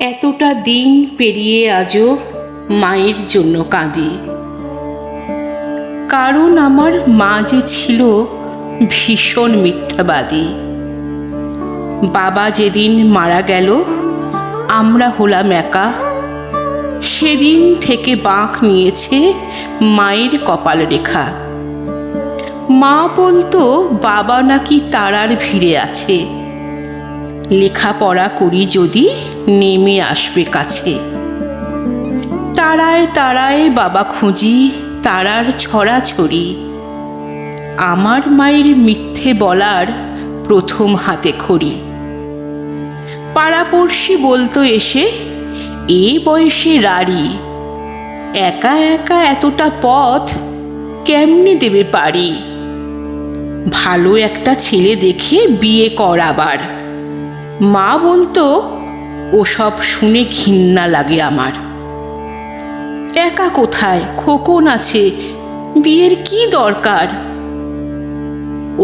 এতটা দিন পেরিয়ে আজও মায়ের জন্য কাঁদি, কারণ আমার মা যে ছিল ভীষণ মিথ্যাবাদী। বাবা যেদিন মারা গেল আমরা হলাম একা, সেদিন থেকে বাঁক নিয়েছে মায়ের কপাল রেখা। মা বলতো বাবা নাকি তারার ভিড়ে আছে, লেখাপড়া করি যদি নেমে আসবে কাছে। তারায় তারায় বাবা খুঁজি, তারার ছড়াছড়ি। আমার মায়ের মিথ্যে বলার প্রথম হাতে খড়ি। পাড়াপড়শি বলতো এসে, এ বয়সে রাড়ি, একা একা এতটা পথ কেমনে দেবে পারি। ভালো একটা ছেলে দেখে বিয়ে কর আবার। মা বলতো ওসব শুনে ঘৃণা লাগে আমার। একা কোথায়, খোকন আছে, বিয়ের কি দরকার।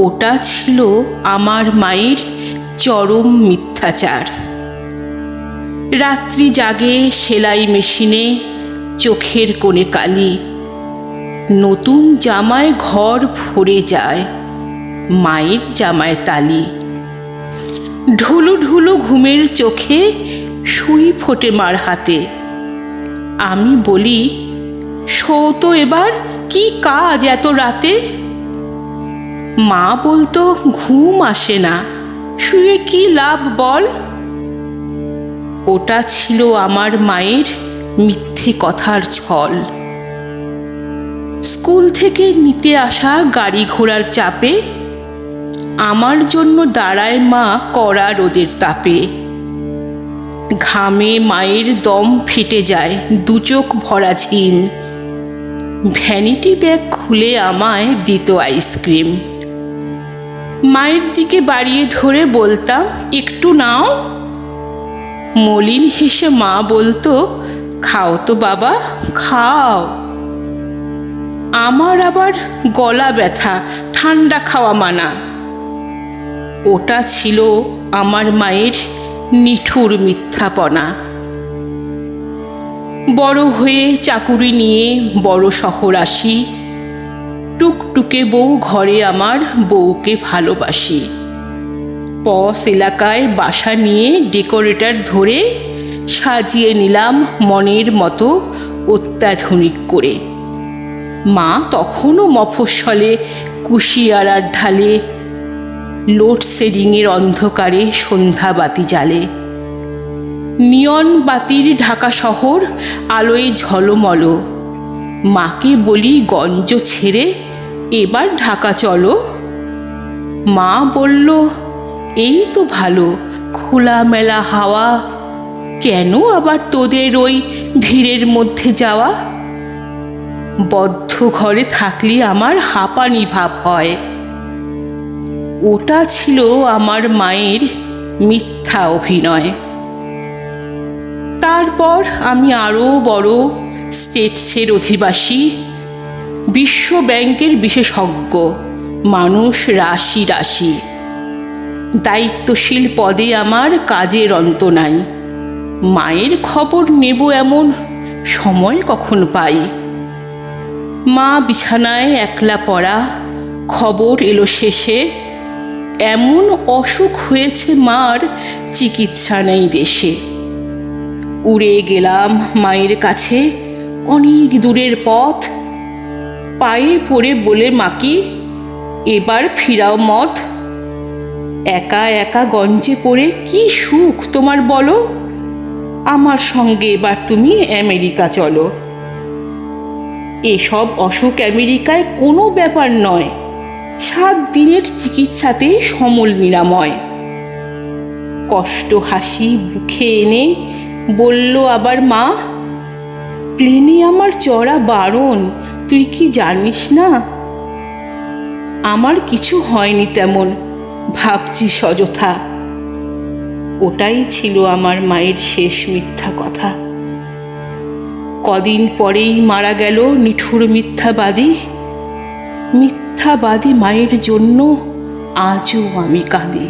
ওটা ছিল আমার মায়ের চরম মিথ্যাচার। রাত্রি জাগে সেলাই মেশিনে, চোখের কোণে কালি। নতুন জামায় ঘর ভরে যায়, মায়ের জামায় তালি। ঢুলু ঢুলু ঘুমের চোখে সুই ফোটে মার হাতে। আমি বলি, শোও তো এবার, কি কাজ এত রাতে। মা বলতো ঘুম আসে না, শুয়ে কি লাভ বল। ওটা ছিল আমার মায়ের মিথ্যে কথার ছল। স্কুল থেকে নিতে আসা গাড়ি ঘোড়ার চাপে আমার জন্য দাঁড়ায় মা কড়া রোদের তাপে। ঘামে মায়ের দম ফেটে যায়, দু চোখ ভরা ঝিম। ভ্যানিটি ব্যাগ খুলে আমায় দিত আইসক্রিম। মায়ের দিকে বাড়িয়ে ধরে বলতাম, একটু নাও। মলিন হেসে মা বলতো, খাও তো বাবা, খাও। আমার আবার গলা ব্যথা, ঠান্ডা খাওয়া মানা। ওটা ছিল আমার মায়ের নিঠুর মিথ্যাপনা। বড় হয়ে চাকুরি নিয়ে বড় শহর আসি, টুকটুকে বউ ঘরে আমার বউকে ভালোবাসি। পস এলাকায় বাসা নিয়ে ডেকোরেটর ধরে সাজিয়ে নিলাম মনের মতো অত্যাধুনিক করে। মা তখনও মফস্বলে কুশিয়ারার ঢালে, লোডশেডিংয়ের অন্ধকারে সন্ধ্যা বাতি জ্বালে। নিয়ন বাতির ঢাকা শহর আলোয় ঝলমল। মাকে বলি, গঞ্জ ছেড়ে এবার ঢাকা চলো। মা বলল, এই তো ভালো, খোলামেলা হাওয়া, কেন আবার তোদের ওই ভিড়ের মধ্যে যাওয়া। বদ্ধ ঘরে থাকলে আমার হাঁপানি ভাব হয়। ওটা ছিল আমার মায়ের মিথ্যা অভিনয়। তারপর আমি আরও বড় স্টেটসের অধিবাসী, বিশ্ব ব্যাংকের বিশেষজ্ঞ, মানুষ রাশি রাশি। দায়িত্বশীল পদে আমার কাজের অন্ত নাই। মায়ের খবর নেব এমন সময় কখন পাই। মা বিছানায় একলা পড়া, খবর এলো শেষে, এমন অসুখ হয়েছে মার, চিকিৎসা নেই দেশে। উড়ে গেলাম মায়ের কাছে, অনেক দূরের পথ। পায়ে পড়ে বলে, মাকি এবার ফিরাও মত। একা একা গঞ্জে পড়ে কি সুখ তোমার বলো, আমার সঙ্গে এবার তুমি আমেরিকা চলো। এসব অসুখ আমেরিকায় কোনো ব্যাপার নয়, 7 দিনের চিকিৎসাতে সমল নিরাময়। কষ্ট হাসি বুকে এনে বলল আবার মা, প্লেনে আমার চড়া বারণ, তুই কি জানিস না। আমার কিছু হয়নি তেমন, ভাবছিস অযথা। ওটাই ছিল আমার মায়ের শেষ মিথ্যা কথা। কদিন পরেই মারা গেল নিঠুর মিথ্যাবাদী। মিথ্যাবাদী মায়ের জন্য আজও আমি কাঁদি।